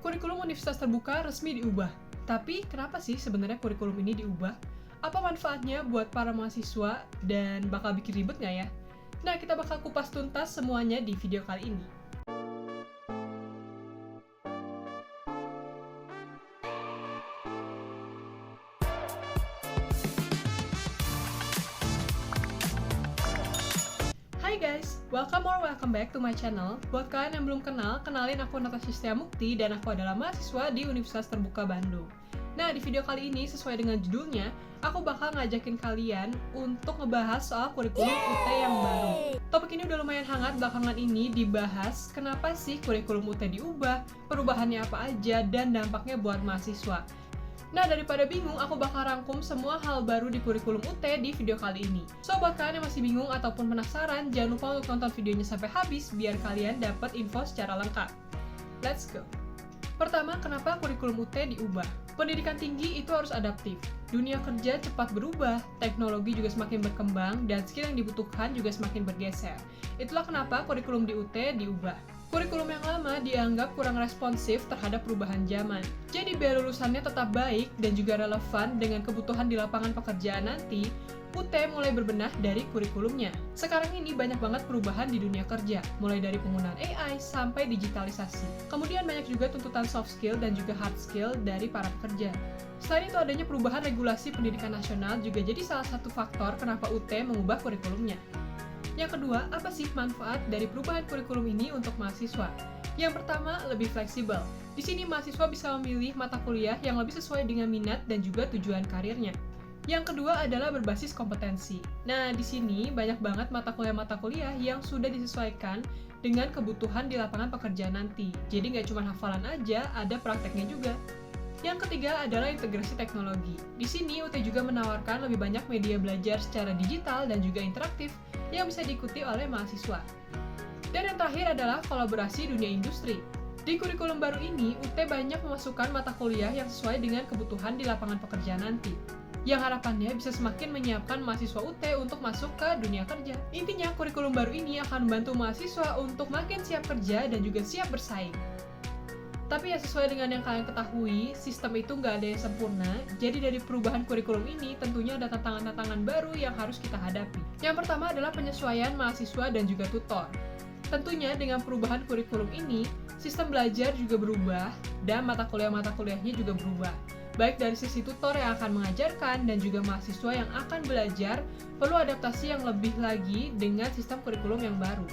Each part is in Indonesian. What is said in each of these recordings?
Kurikulum Universitas Terbuka resmi diubah. Tapi kenapa sih sebenarnya kurikulum ini diubah? Apa manfaatnya buat para mahasiswa dan bakal bikin ribet nggak ya? Nah, kita bakal kupas tuntas semuanya di video kali ini. Hai guys, welcome back to my channel. Buat kalian yang belum kenal, kenalin aku Natasha Setiamukti dan aku adalah mahasiswa di Universitas Terbuka Bandung. Nah, di video kali ini sesuai dengan judulnya, aku bakal ngajakin kalian untuk ngebahas soal kurikulum UT yang baru. Topik ini udah lumayan hangat belakangan ini dibahas, kenapa sih kurikulum UT diubah, perubahannya apa aja, dan dampaknya buat mahasiswa. Nah, daripada bingung, aku bakal rangkum semua hal baru di kurikulum UT di video kali ini. So, buat kalian yang masih bingung ataupun penasaran, jangan lupa untuk nonton videonya sampai habis biar kalian dapat info secara lengkap. Let's go! Pertama, kenapa kurikulum UT diubah? Pendidikan tinggi itu harus adaptif. Dunia kerja cepat berubah, teknologi juga semakin berkembang, dan skill yang dibutuhkan juga semakin bergeser. Itulah kenapa kurikulum di UT diubah. Kurikulum yang lama dianggap kurang responsif terhadap perubahan zaman. Jadi biar lulusannya tetap baik dan juga relevan dengan kebutuhan di lapangan pekerjaan nanti, UT mulai berbenah dari kurikulumnya. Sekarang ini banyak banget perubahan di dunia kerja, mulai dari penggunaan AI sampai digitalisasi. Kemudian banyak juga tuntutan soft skill dan juga hard skill dari para pekerja. Selain itu, adanya perubahan regulasi pendidikan nasional juga jadi salah satu faktor kenapa UT mengubah kurikulumnya. Yang kedua, apa sih manfaat dari perubahan kurikulum ini untuk mahasiswa? Yang pertama, lebih fleksibel. Di sini mahasiswa bisa memilih mata kuliah yang lebih sesuai dengan minat dan juga tujuan karirnya. Yang kedua adalah berbasis kompetensi. Nah, di sini banyak banget mata kuliah yang sudah disesuaikan dengan kebutuhan di lapangan pekerjaan nanti. Jadi nggak cuma hafalan aja, ada prakteknya juga. Yang ketiga adalah integrasi teknologi. Di sini UT juga menawarkan lebih banyak media belajar secara digital dan juga interaktif yang bisa diikuti oleh mahasiswa. Dan yang terakhir adalah kolaborasi dunia industri. Di kurikulum baru ini, UT banyak memasukkan mata kuliah yang sesuai dengan kebutuhan di lapangan pekerjaan nanti, yang harapannya bisa semakin menyiapkan mahasiswa UT untuk masuk ke dunia kerja. Intinya, kurikulum baru ini akan membantu mahasiswa untuk makin siap kerja dan juga siap bersaing. Tapi ya sesuai dengan yang kalian ketahui, sistem itu nggak ada yang sempurna, jadi dari perubahan kurikulum ini tentunya ada tantangan-tantangan baru yang harus kita hadapi. Yang pertama adalah penyesuaian mahasiswa dan juga tutor. Tentunya dengan perubahan kurikulum ini, sistem belajar juga berubah, dan mata kuliahnya juga berubah. Baik dari sisi tutor yang akan mengajarkan dan juga mahasiswa yang akan belajar, perlu adaptasi yang lebih lagi dengan sistem kurikulum yang baru,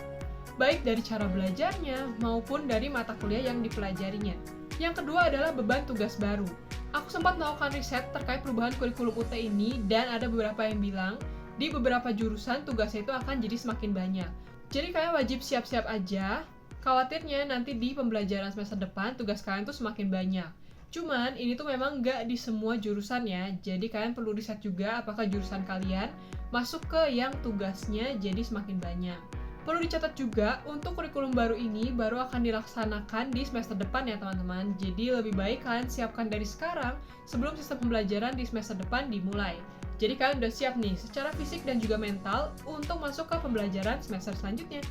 baik dari cara belajarnya maupun dari mata kuliah yang dipelajarinya. Yang kedua adalah beban tugas baru. Aku sempat melakukan riset terkait perubahan kurikulum UT ini dan ada beberapa yang bilang di beberapa jurusan tugasnya itu akan jadi semakin banyak. Jadi kalian wajib siap-siap aja, khawatirnya nanti di pembelajaran semester depan tugas kalian tuh semakin banyak. Cuman ini tuh memang nggak di semua jurusan ya, jadi kalian perlu riset juga apakah jurusan kalian masuk ke yang tugasnya jadi semakin banyak. Perlu dicatat juga, untuk kurikulum baru ini baru akan dilaksanakan di semester depan ya teman-teman. Jadi lebih baik kalian siapkan dari sekarang sebelum sistem pembelajaran di semester depan dimulai. Jadi kalian udah siap nih secara fisik dan juga mental untuk masuk ke pembelajaran semester selanjutnya.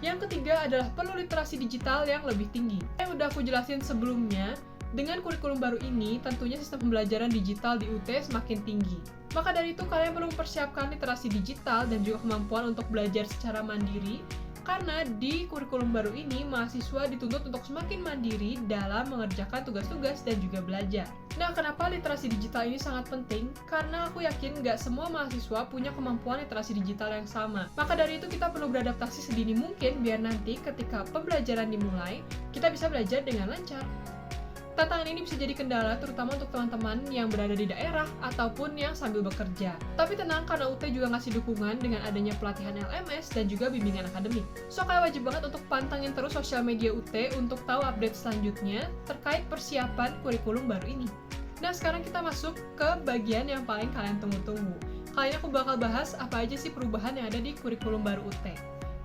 Yang ketiga adalah perlu literasi digital yang lebih tinggi. Yang udah aku jelasin sebelumnya, dengan kurikulum baru ini tentunya sistem pembelajaran digital di UT semakin tinggi. Maka dari itu kalian perlu mempersiapkan literasi digital dan juga kemampuan untuk belajar secara mandiri, karena di kurikulum baru ini mahasiswa dituntut untuk semakin mandiri dalam mengerjakan tugas-tugas dan juga belajar. Nah, kenapa literasi digital ini sangat penting? Karena aku yakin nggak semua mahasiswa punya kemampuan literasi digital yang sama. Maka dari itu kita perlu beradaptasi sedini mungkin biar nanti ketika pembelajaran dimulai, kita bisa belajar dengan lancar. Tantangan ini bisa jadi kendala terutama untuk teman-teman yang berada di daerah ataupun yang sambil bekerja. Tapi tenang, karena UT juga ngasih dukungan dengan adanya pelatihan LMS dan juga bimbingan akademik. So, kalian wajib banget untuk pantengin terus sosial media UT untuk tahu update selanjutnya terkait persiapan kurikulum baru ini. Nah, sekarang kita masuk ke bagian yang paling kalian tunggu-tunggu. Kali ini aku bakal bahas apa aja sih perubahan yang ada di kurikulum baru UT.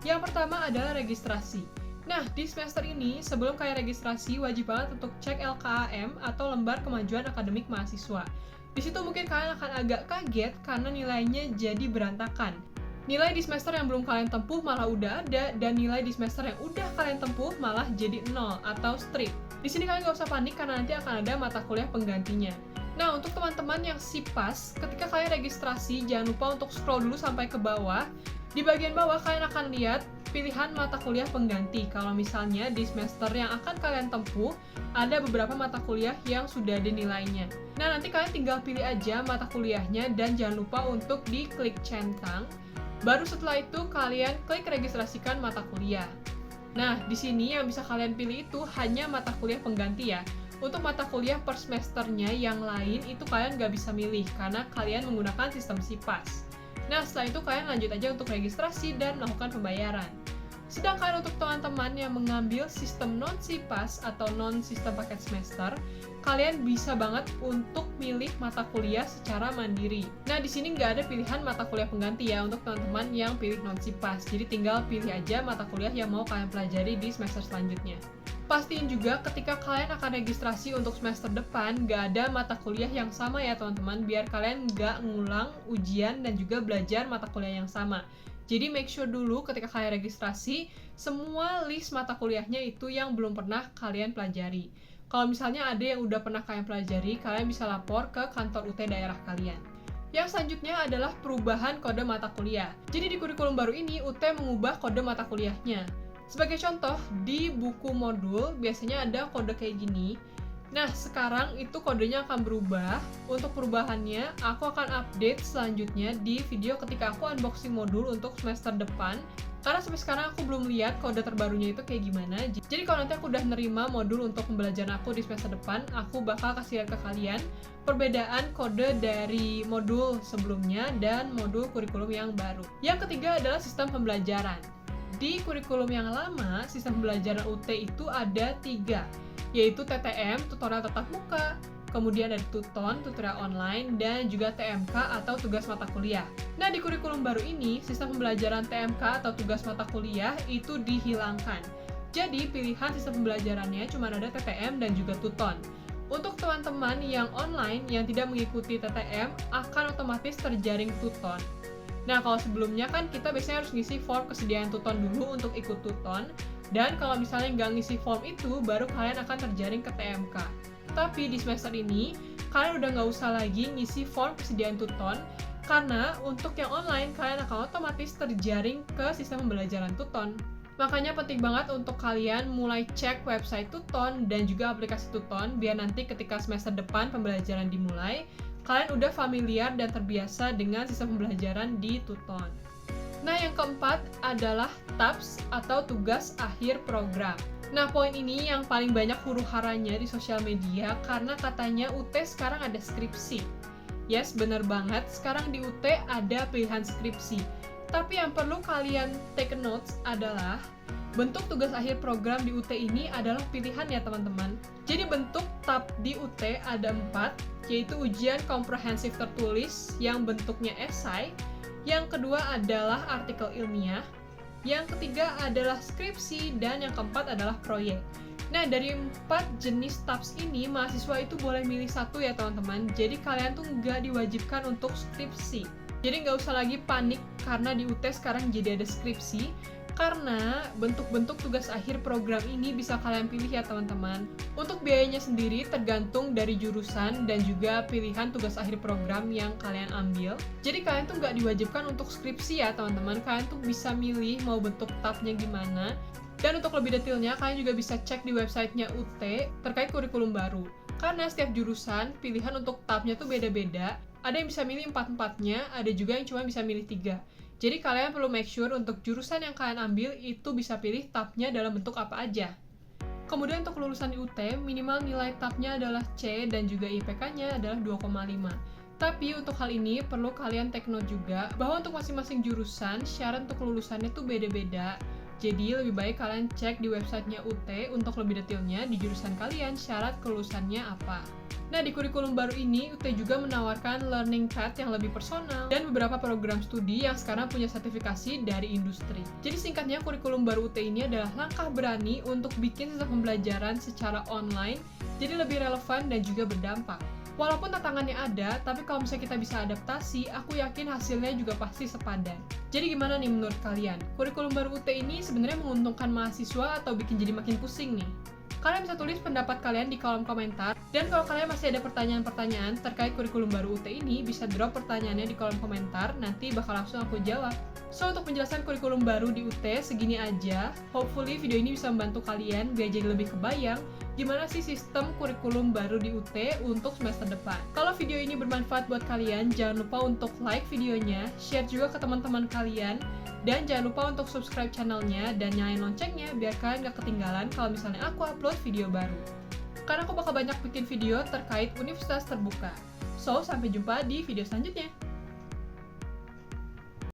Yang pertama adalah registrasi. Nah, di semester ini, sebelum kalian registrasi, wajib banget untuk cek LKAM atau Lembar Kemajuan Akademik Mahasiswa. Di situ mungkin kalian akan agak kaget karena nilainya jadi berantakan. Nilai di semester yang belum kalian tempuh malah udah ada, dan nilai di semester yang udah kalian tempuh malah jadi 0 atau strip. Di sini kalian nggak usah panik karena nanti akan ada mata kuliah penggantinya. Nah, untuk teman-teman yang SIPAS, ketika kalian registrasi, jangan lupa untuk scroll dulu sampai ke bawah. Di bagian bawah kalian akan lihat pilihan mata kuliah pengganti. Kalau misalnya di semester yang akan kalian tempuh, ada beberapa mata kuliah yang sudah ada nilainya. Nah, nanti kalian tinggal pilih aja mata kuliahnya dan jangan lupa untuk diklik centang. Baru setelah itu kalian klik registrasikan mata kuliah. Nah, di sini yang bisa kalian pilih itu hanya mata kuliah pengganti ya. Untuk mata kuliah per semesternya yang lain itu kalian nggak bisa milih karena kalian menggunakan sistem SIPAS. Nah, setelah itu kalian lanjut aja untuk registrasi dan melakukan pembayaran. Sedangkan untuk teman-teman yang mengambil sistem non-SIPAS atau non-sistem paket semester, kalian bisa banget untuk milih mata kuliah secara mandiri. Nah, di sini nggak ada pilihan mata kuliah pengganti ya untuk teman-teman yang pilih non-SIPAS. Jadi tinggal pilih aja mata kuliah yang mau kalian pelajari di semester selanjutnya. Pastiin juga ketika kalian akan registrasi untuk semester depan, nggak ada mata kuliah yang sama ya teman-teman, biar kalian nggak ngulang ujian dan juga belajar mata kuliah yang sama. Jadi make sure dulu ketika kalian registrasi, semua list mata kuliahnya itu yang belum pernah kalian pelajari. Kalau misalnya ada yang udah pernah kalian pelajari, kalian bisa lapor ke kantor UT daerah kalian. Yang selanjutnya adalah perubahan kode mata kuliah. Jadi di kurikulum baru ini, UT mengubah kode mata kuliahnya. Sebagai contoh, di buku modul biasanya ada kode kayak gini. Nah, sekarang itu kodenya akan berubah. Untuk perubahannya, aku akan update selanjutnya di video ketika aku unboxing modul untuk semester depan. Karena sampai sekarang aku belum lihat kode terbarunya itu kayak gimana. Jadi kalau nanti aku udah nerima modul untuk pembelajaran aku di semester depan, aku bakal kasih lihat ke kalian perbedaan kode dari modul sebelumnya dan modul kurikulum yang baru. Yang ketiga adalah sistem pembelajaran. Di kurikulum yang lama, sistem pembelajaran UT itu ada 3, yaitu TTM, tutorial tatap muka, kemudian ada Tuton, tutorial online, dan juga TMK atau tugas mata kuliah. Nah, di kurikulum baru ini, sistem pembelajaran TMK atau tugas mata kuliah itu dihilangkan. Jadi, pilihan sistem pembelajarannya cuma ada TTM dan juga Tuton. Untuk teman-teman yang online yang tidak mengikuti TTM, akan otomatis terjaring Tuton. Nah, kalau sebelumnya kan kita biasanya harus ngisi form kesediaan Tuton dulu untuk ikut Tuton, dan kalau misalnya nggak ngisi form itu, baru kalian akan terjaring ke TMK. Tapi di semester ini, kalian udah nggak usah lagi ngisi form kesediaan Tuton, karena untuk yang online, kalian akan otomatis terjaring ke sistem pembelajaran Tuton. Makanya penting banget untuk kalian mulai cek website Tuton dan juga aplikasi Tuton, biar nanti ketika semester depan pembelajaran dimulai, kalian udah familiar dan terbiasa dengan sistem pembelajaran di Tuton. Nah, yang keempat adalah TAPS atau tugas akhir program. Nah, poin ini yang paling banyak huru-haranya di sosial media karena katanya UT sekarang ada skripsi. Yes, bener banget, sekarang di UT ada pilihan skripsi. Tapi yang perlu kalian take notes adalah bentuk tugas akhir program di UT ini adalah pilihan ya teman-teman. Jadi bentuk TAP di UT ada 4, yaitu ujian komprehensif tertulis yang bentuknya esai, yang kedua adalah artikel ilmiah, yang ketiga adalah skripsi, dan yang keempat adalah proyek. Nah, dari 4 jenis TAPS ini, mahasiswa itu boleh milih satu ya teman-teman, jadi kalian tuh nggak diwajibkan untuk skripsi. Jadi nggak usah lagi panik karena di UT sekarang jadi ada skripsi, karena bentuk-bentuk tugas akhir program ini bisa kalian pilih ya teman-teman. Untuk biayanya sendiri tergantung dari jurusan dan juga pilihan tugas akhir program yang kalian ambil. Jadi kalian tuh nggak diwajibkan untuk skripsi ya teman-teman, kalian tuh bisa milih mau bentuk tab-nya gimana. Dan untuk lebih detailnya, kalian juga bisa cek di websitenya UT terkait kurikulum baru. Karena setiap jurusan, pilihan untuk tab-nya tuh beda-beda. Ada yang bisa milih 4-4-nya, ada juga yang cuma bisa milih 3. Jadi kalian perlu make sure untuk jurusan yang kalian ambil itu bisa pilih tab-nya dalam bentuk apa aja. Kemudian untuk lulusan di UT, minimal nilai tab-nya adalah C dan juga IPK-nya adalah 2,5. Tapi untuk hal ini perlu kalian take note juga bahwa untuk masing-masing jurusan, syarat untuk lulusannya tuh beda-beda. Jadi lebih baik kalian cek di websitenya UT untuk lebih detailnya di jurusan kalian syarat kelulusannya apa. Nah, di kurikulum baru ini, UT juga menawarkan learning path yang lebih personal dan beberapa program studi yang sekarang punya sertifikasi dari industri. Jadi singkatnya, kurikulum baru UT ini adalah langkah berani untuk bikin sistem pembelajaran secara online jadi lebih relevan dan juga berdampak. Walaupun tantangannya ada, tapi kalau misalnya kita bisa adaptasi, aku yakin hasilnya juga pasti sepadan. Jadi gimana nih menurut kalian? Kurikulum baru UT ini sebenarnya menguntungkan mahasiswa atau bikin jadi makin pusing nih? Kalian bisa tulis pendapat kalian di kolom komentar. Dan kalau kalian masih ada pertanyaan-pertanyaan terkait kurikulum baru UT ini, bisa drop pertanyaannya di kolom komentar, nanti bakal langsung aku jawab. So, untuk menjelaskan kurikulum baru di UT, segini aja. Hopefully video ini bisa membantu kalian biar jadi lebih kebayang gimana sih sistem kurikulum baru di UT untuk semester depan. Kalau video ini bermanfaat buat kalian, jangan lupa untuk like videonya, share juga ke teman-teman kalian, dan jangan lupa untuk subscribe channelnya dan nyalain loncengnya biar kalian gak ketinggalan kalau misalnya aku upload video baru. Karena aku bakal banyak bikin video terkait universitas terbuka. So, sampai jumpa di video selanjutnya.